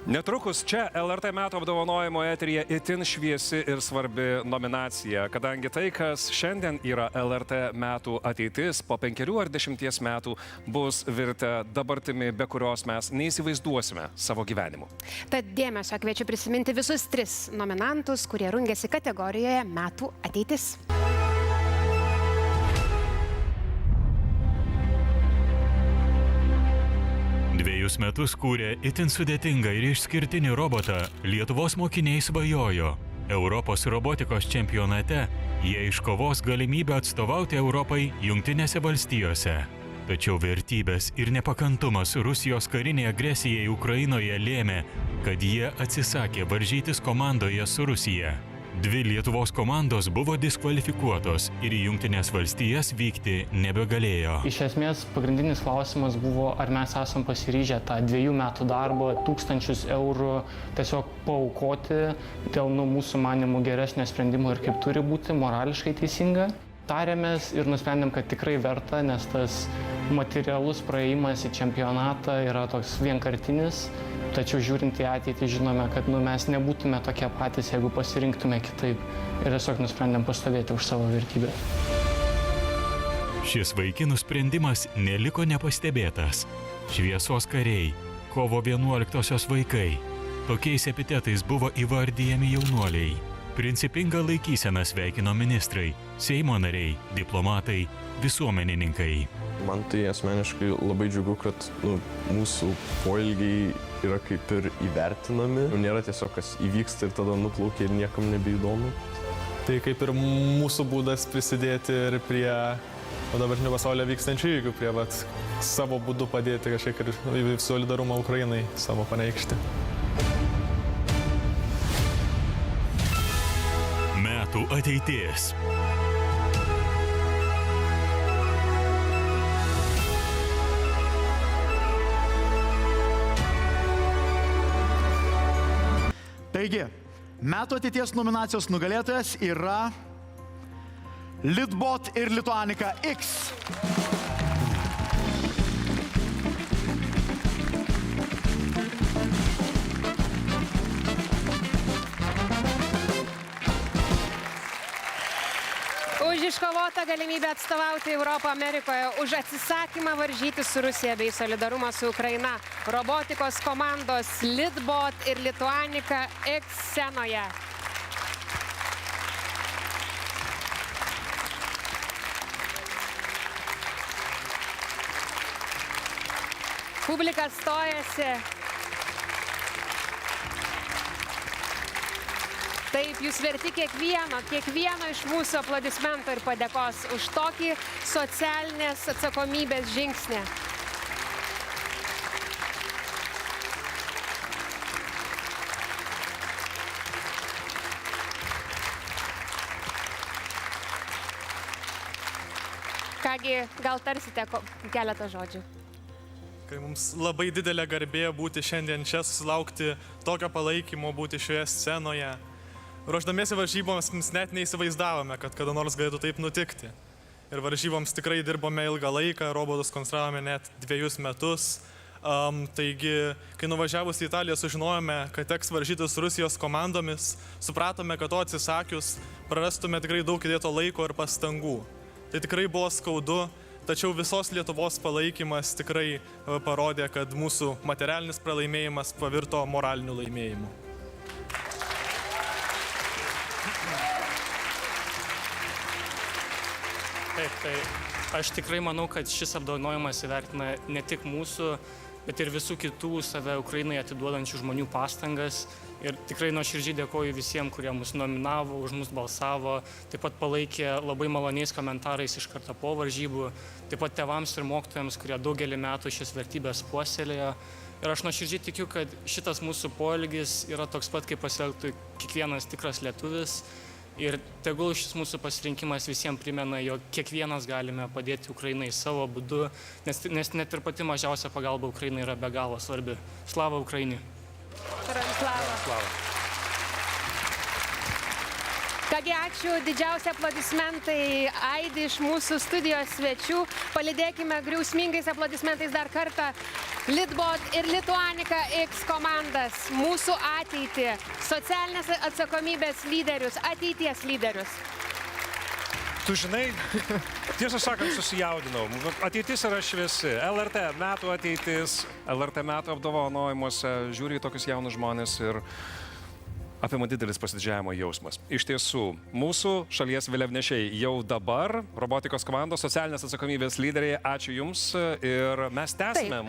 Netrukus čia LRT metų apdovanojimo eteryje itin šviesi ir svarbi nominacija, kadangi tai, kas šiandien yra LRT metų ateitis, po 5 ar 10 metų bus virtę dabartimi, be kurios mes neįsivaizduosime savo gyvenimu. Tad dėmesio kviečiu prisiminti visus 3 nominantus, kurie rungėsi kategorijoje metų ateitis. Dvejus metus kūrė itin sudėtingą ir išskirtinį robotą, Lietuvos mokiniai svajojo. Europos robotikos čempionate jie iškovos galimybę atstovauti Europai Jungtinėse valstijose. Tačiau vertybės ir nepakantumas Rusijos karinei agresijai Ukrainoje lėmė, kad jie atsisakė varžytis komandoje su Rusija. 2 Lietuvos komandos buvo diskvalifikuotos ir į Jungtinės valstijas vykti nebegalėjo. Iš esmės, pagrindinis klausimas buvo, ar mes esam pasiryžę tą 2 metų darbą, 1000 eurų tiesiog paaukoti dėl mūsų manimų geresnio sprendimo ir kaip turi būti morališkai teisinga. Tarėmės ir nusprendėm, kad tikrai verta, nes tas materialus praėjimas į čempionatą yra toks vienkartinis. Tačiau žiūrint į ateitį žinome, kad mes nebūtume tokie patys, jeigu pasirinktume kitaip. Ir tiesiog nusprendėm pastovėti už savo vertybę. Šis vaikinų sprendimas neliko nepastebėtas. Šviesos kariai, kovo 11-osios vaikai. Tokiais epitetais buvo įvardyjami jaunuoliai. Principingą laikyseną sveikino ministrai, Seimo nariai, diplomatai, visuomenininkai. Man tai asmeniškai labai džiugu, kad mūsų poelgiai yra kaip ir įvertinami. Nėra tiesiog, kas įvyksta ir tada nuplaukia ir niekam nebeįdomu. Tai kaip ir mūsų būdas prisidėti ir prie dabartinio pasaulio vykstančių įvykių, prie savo būdu padėti kažkiek ir solidarumą Ukrainai savo pareikšti. Metų ateitis. Taigi, metų ateities nominacijos nugalėtojas yra Litbot ir Lituanika X. Už iškovotą galimybę atstovauti Europą Amerikoje, už atsisakymą varžyti su Rusija bei solidarumą su Ukraina, robotikos komandos Litbot ir Lituanika X scenoje. Publika stojasi. Taip, jūs verti kiekvieno iš mūsų aplodismento ir padėkos už tokį socialinės atsakomybės žingsnį. Kągi, gal tarsite keletą žodžių? Kai mums labai didelė garbė būti šiandien čia, susilaukti tokio palaikymo, būti šioje scenoje. Ruošdamiesi varžyboms mes net neįsivaizdavome, kad kada nors galėtų taip nutikti. Ir varžyboms tikrai dirbome ilgą laiką, robotus konstravome net 2 metus. Taigi, kai nuvažiavus į Italiją sužinojome, kad teks varžytis Rusijos komandomis, supratome, kad to atsisakius prarastume tikrai daug įdėto laiko ir pastangų. Tai tikrai buvo skaudu, tačiau visos Lietuvos palaikymas tikrai parodė, kad mūsų materialinis pralaimėjimas pavirto moraliniu laimėjimu. Taip, tai aš tikrai manau, kad šis apdovanojimas įvertina ne tik mūsų, bet ir visų kitų save Ukrainai atiduodančių žmonių pastangas. Ir tikrai nuoširdžiai dėkoju visiems, kurie mus nominavo, už mus balsavo, taip pat palaikė labai maloniais komentarais iš karto po varžybų, taip pat tėvams ir mokytojams, kurie daugelį metų šias vertybės puoselėjo. Ir aš nuoširdžiai tikiu, kad šitas mūsų poelgis yra toks pat, kaip pasielgtų kiekvienas tikras lietuvis. Ir tegul šis mūsų pasirinkimas visiems primena, jog kiekvienas galime padėti Ukrainai savo būdu, nes net ir pati mažiausia pagalba Ukrainai yra be galo svarbi. Slava Ukrainai! Slava! Kągi, ačiū, didžiausi aplodismentai aidi iš mūsų studijos svečių. Palydėkime griausmingais aplodismentais dar kartą Lidbot ir Lituanika X komandas, mūsų ateitį, socialinės atsakomybės lyderius, ateities lyderius. Tu žinai, tiesą sakant, susijaudinau. Ateitis yra šviesi. LRT metų ateitis, LRT metų apdovanojimuose žiūri į tokius jaunus žmonės ir apima didelis pasididžiavimo jausmas. Iš tiesų, mūsų šalies vėliavnešiai jau dabar robotikos komandos socialinės atsakomybės lyderiai. Ačiū Jums ir mes tęsime